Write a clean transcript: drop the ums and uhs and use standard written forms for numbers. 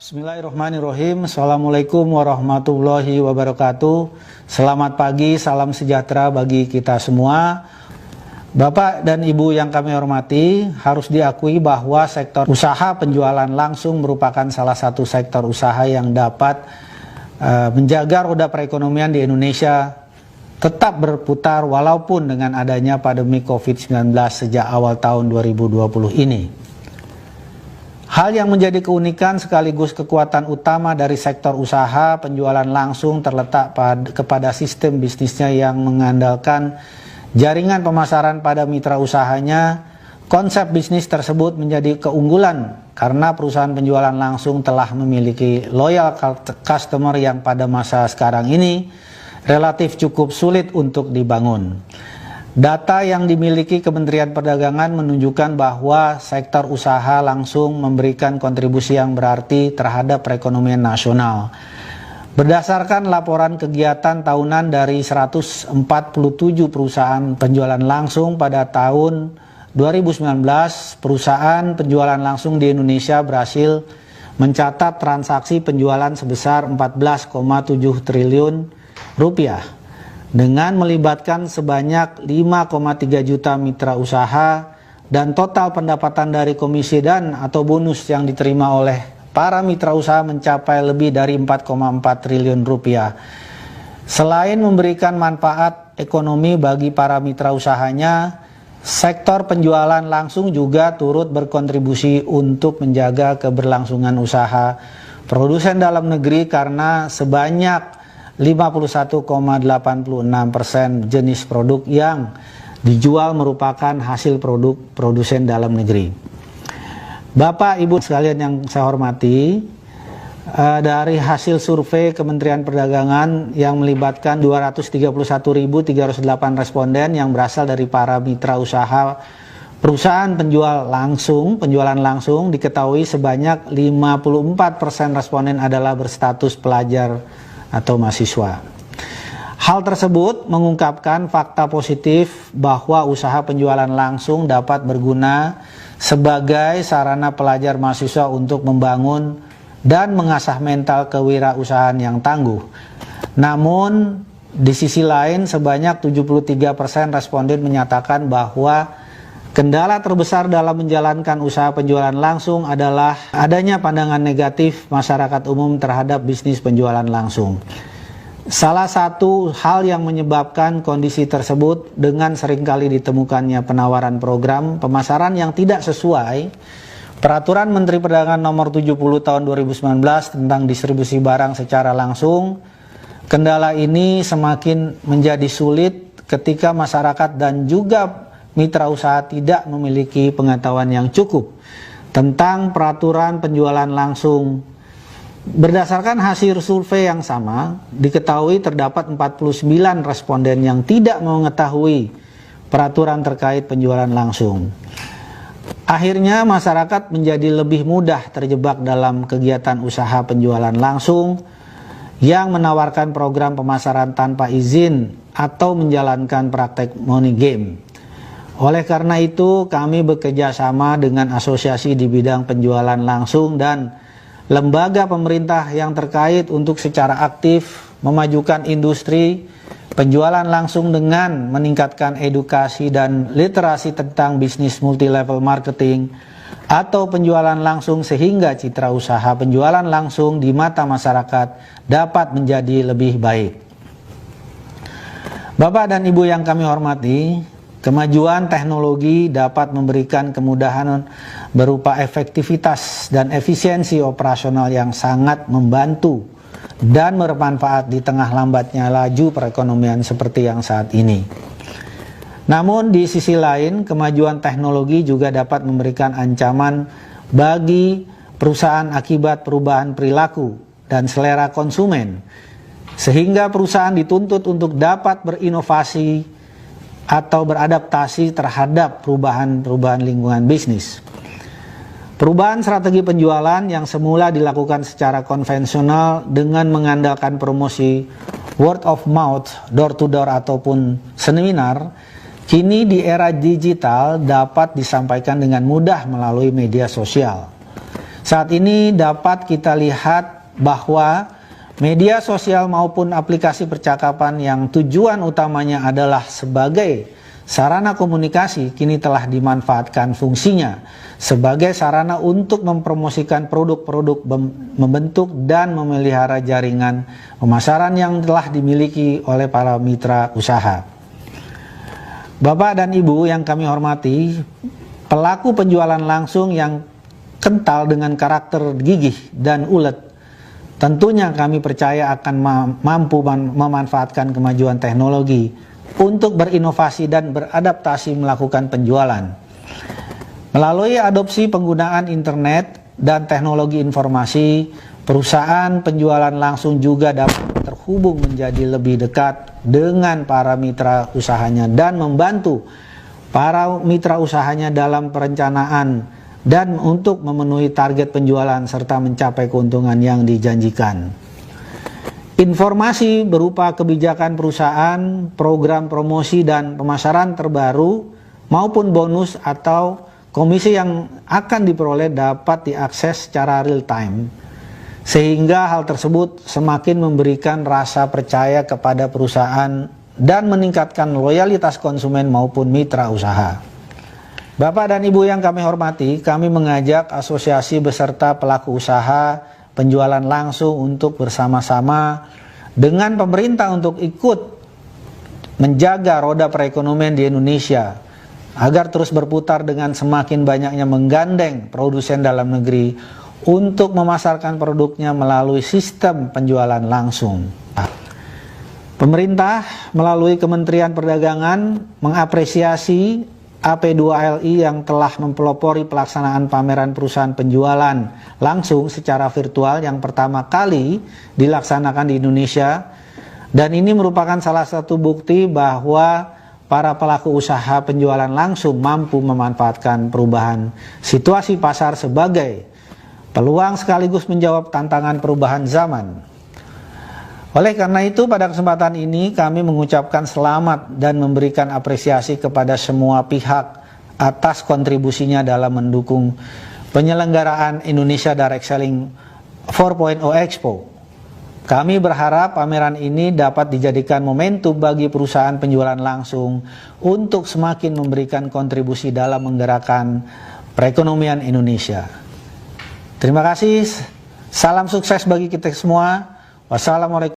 Bismillahirrahmanirrahim. Assalamualaikum warahmatullahi wabarakatuh. Selamat pagi, salam sejahtera bagi kita semua. Bapak dan Ibu yang kami hormati, harus diakui bahwa sektor usaha penjualan langsung merupakan salah satu sektor usaha yang dapat menjaga roda perekonomian di Indonesia tetap berputar walaupun dengan adanya pandemi COVID-19 sejak awal tahun 2020 ini. Hal yang menjadi keunikan sekaligus kekuatan utama dari sektor usaha penjualan langsung terletak kepada sistem bisnisnya yang mengandalkan jaringan pemasaran pada mitra usahanya. Konsep bisnis tersebut menjadi keunggulan karena perusahaan penjualan langsung telah memiliki loyal customer yang pada masa sekarang ini relatif cukup sulit untuk dibangun. Data yang dimiliki Kementerian Perdagangan menunjukkan bahwa sektor usaha langsung memberikan kontribusi yang berarti terhadap perekonomian nasional. Berdasarkan laporan kegiatan tahunan dari 147 perusahaan penjualan langsung pada tahun 2019, perusahaan penjualan langsung di Indonesia berhasil mencatat transaksi penjualan sebesar 14,7 triliun rupiah. Dengan melibatkan sebanyak 5,3 juta mitra usaha dan total pendapatan dari komisi dan atau bonus yang diterima oleh para mitra usaha mencapai lebih dari 4,4 triliun rupiah. Selain memberikan manfaat ekonomi bagi para mitra usahanya, sektor penjualan langsung juga turut berkontribusi untuk menjaga keberlangsungan usaha produsen dalam negeri karena sebanyak 51,86% jenis produk yang dijual merupakan hasil produk produsen dalam negeri. Bapak Ibu sekalian yang saya hormati, dari hasil survei Kementerian Perdagangan yang melibatkan 231.308 responden yang berasal dari para mitra usaha perusahaan penjualan langsung diketahui sebanyak 54% responden adalah berstatus pelajar atau mahasiswa. Hal tersebut mengungkapkan fakta positif bahwa usaha penjualan langsung dapat berguna sebagai sarana pelajar mahasiswa untuk membangun dan mengasah mental kewirausahaan yang tangguh. Namun, di sisi lain sebanyak 73% responden menyatakan bahwa kendala terbesar dalam menjalankan usaha penjualan langsung adalah adanya pandangan negatif masyarakat umum terhadap bisnis penjualan langsung. Salah satu hal yang menyebabkan kondisi tersebut dengan seringkali ditemukannya penawaran program pemasaran yang tidak sesuai Peraturan Menteri Perdagangan Nomor 70 Tahun 2019 tentang distribusi barang secara langsung. Kendala ini semakin menjadi sulit ketika masyarakat dan juga mitra usaha tidak memiliki pengetahuan yang cukup tentang peraturan penjualan langsung. Berdasarkan hasil survei yang sama, diketahui terdapat 49 responden yang tidak mengetahui peraturan terkait penjualan langsung. Akhirnya masyarakat menjadi lebih mudah terjebak dalam kegiatan usaha penjualan langsung yang menawarkan program pemasaran tanpa izin atau menjalankan praktek money game. Oleh karena itu, kami bekerja sama dengan asosiasi di bidang penjualan langsung dan lembaga pemerintah yang terkait untuk secara aktif memajukan industri penjualan langsung dengan meningkatkan edukasi dan literasi tentang bisnis multi-level marketing atau penjualan langsung sehingga citra usaha penjualan langsung di mata masyarakat dapat menjadi lebih baik. Bapak dan Ibu yang kami hormati, kemajuan teknologi dapat memberikan kemudahan berupa efektivitas dan efisiensi operasional yang sangat membantu dan bermanfaat di tengah lambatnya laju perekonomian seperti yang saat ini. Namun di sisi lain, kemajuan teknologi juga dapat memberikan ancaman bagi perusahaan akibat perubahan perilaku dan selera konsumen, sehingga perusahaan dituntut untuk dapat berinovasi atau beradaptasi terhadap perubahan lingkungan bisnis. Perubahan strategi penjualan yang semula dilakukan secara konvensional dengan mengandalkan promosi word of mouth, door to door ataupun seminar, kini di era digital dapat disampaikan dengan mudah melalui media sosial. Saat ini dapat kita lihat bahwa media sosial maupun aplikasi percakapan yang tujuan utamanya adalah sebagai sarana komunikasi kini telah dimanfaatkan fungsinya sebagai sarana untuk mempromosikan produk-produk, membentuk dan memelihara jaringan pemasaran yang telah dimiliki oleh para mitra usaha. Bapak dan Ibu yang kami hormati, pelaku penjualan langsung yang kental dengan karakter gigih dan ulet, tentunya kami percaya akan mampu memanfaatkan kemajuan teknologi untuk berinovasi dan beradaptasi melakukan penjualan. Melalui adopsi penggunaan internet dan teknologi informasi, perusahaan penjualan langsung juga dapat terhubung menjadi lebih dekat dengan para mitra usahanya dan membantu para mitra usahanya dalam perencanaan dan untuk memenuhi target penjualan serta mencapai keuntungan yang dijanjikan. Informasi berupa kebijakan perusahaan, program promosi dan pemasaran terbaru maupun bonus atau komisi yang akan diperoleh dapat diakses secara real time, sehingga hal tersebut semakin memberikan rasa percaya kepada perusahaan dan meningkatkan loyalitas konsumen maupun mitra usaha. Bapak dan Ibu yang kami hormati, kami mengajak asosiasi beserta pelaku usaha penjualan langsung untuk bersama-sama dengan pemerintah untuk ikut menjaga roda perekonomian di Indonesia agar terus berputar dengan semakin banyaknya menggandeng produsen dalam negeri untuk memasarkan produknya melalui sistem penjualan langsung. Pemerintah melalui Kementerian Perdagangan mengapresiasi AP2LI yang telah mempelopori pelaksanaan pameran perusahaan penjualan langsung secara virtual yang pertama kali dilaksanakan di Indonesia, dan ini merupakan salah satu bukti bahwa para pelaku usaha penjualan langsung mampu memanfaatkan perubahan situasi pasar sebagai peluang sekaligus menjawab tantangan perubahan zaman. Oleh karena itu, pada kesempatan ini kami mengucapkan selamat dan memberikan apresiasi kepada semua pihak atas kontribusinya dalam mendukung penyelenggaraan Indonesia Direct Selling 4.0 Expo. Kami berharap pameran ini dapat dijadikan momentum bagi perusahaan penjualan langsung untuk semakin memberikan kontribusi dalam menggerakkan perekonomian Indonesia. Terima kasih, salam sukses bagi kita semua. Wassalamualaikum.